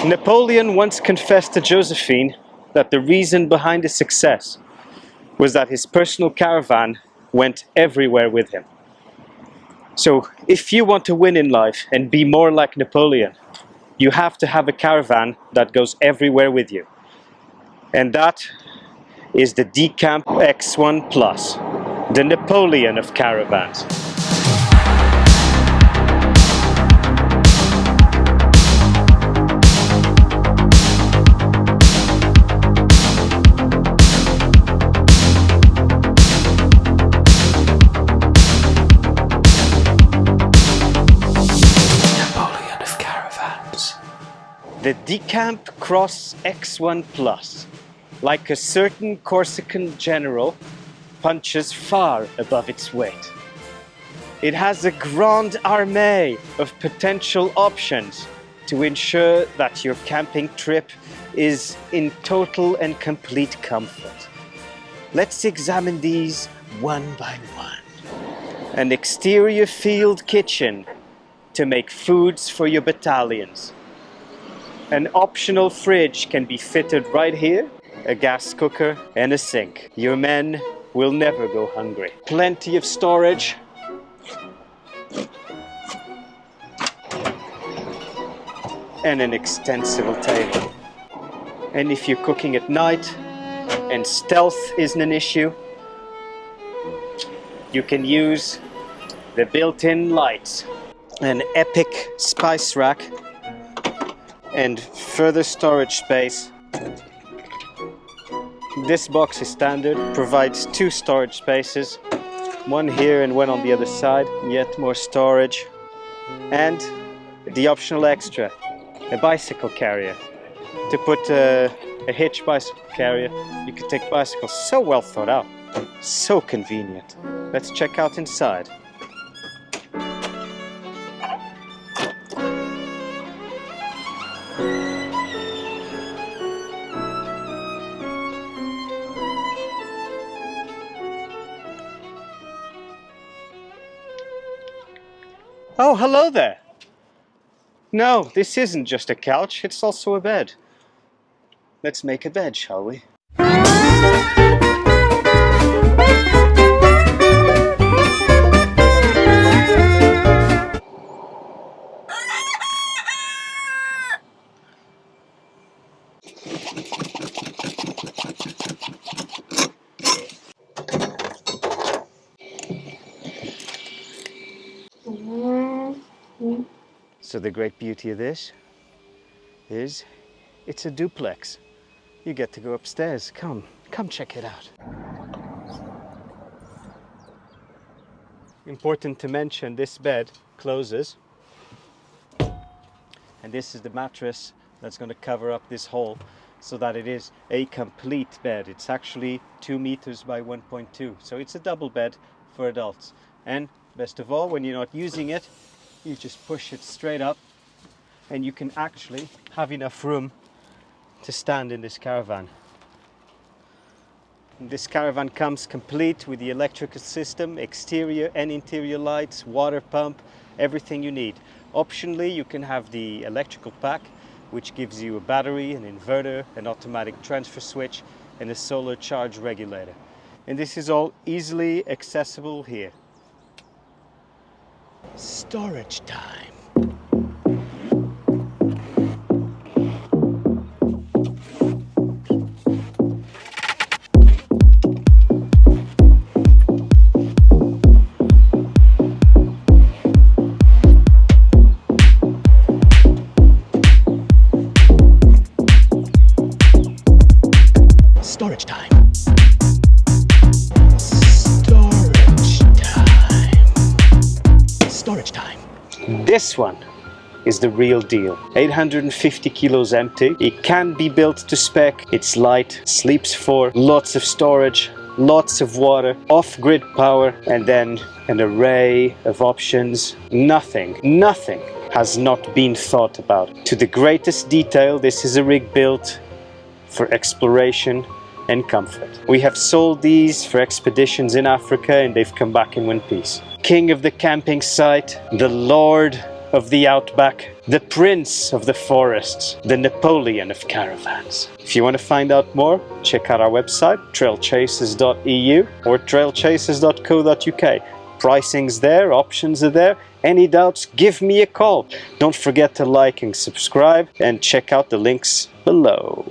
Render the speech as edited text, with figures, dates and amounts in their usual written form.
Napoleon once confessed to Josephine that the reason behind his success was that his personal caravan went everywhere with him. So if you want to win in life and be more like Napoleon, you have to have a caravan that goes everywhere with you. And that is the Decamp X1 Plus, the Napoleon of caravans. The Decamp X1 Plus, like a certain Corsican general, punches far above its weight. It has a grande armée of potential options to ensure that your camping trip is in total and complete comfort. Let's examine these one by one. An exterior field kitchen to make foods for your battalions. An optional fridge can be fitted right here, a gas cooker and a sink. Your men will never go hungry. Plenty of storage. And an extensible table. And if you're cooking at night and stealth isn't an issue, you can use the built-in lights. An epic spice rack and further storage space. This box is standard, provides 2 storage spaces, one here and one on the other side, yet more storage. And the optional extra, a bicycle carrier. To put a hitch bicycle carrier, you can take bicycles. So well thought out, so convenient. Let's check out inside. Oh, hello there. No, this isn't just a couch, it's also a bed. Let's make a bed, shall we? So the great beauty of this is it's a duplex. You get to go upstairs. Come check it out. Important to mention, this bed closes. And this is the mattress that's going to cover up this hole so that it is a complete bed. It's actually 2 meters by 1.2. So it's a double bed for adults. And best of all, when you're not using it, you just push it straight up and you can actually have enough room to stand in this caravan. And this caravan comes complete with the electrical system, exterior and interior lights, water pump, everything you need. Optionally, you can have the electrical pack, which gives you a battery, an inverter, an automatic transfer switch and a solar charge regulator. And this is all easily accessible here. Storage time. Storage time. Storage time. This one is the real deal. 850 kilos empty. It can be built to spec. It's light, sleeps 4, lots of storage, lots of water, off-grid power, and then an array of options. Nothing has not been thought about. To the greatest detail, this is a rig built for exploration and comfort. We have sold these for expeditions in Africa and they've come back in one piece. King of the camping site, the Lord of the outback, The prince of the forest, the Napoleon of caravans. If you want to find out more, check out our website, trailchasers.eu or trailchasers.co.uk. Pricing's there, options are there. Any doubts, give me a call. Don't forget to like and subscribe and check out the links below.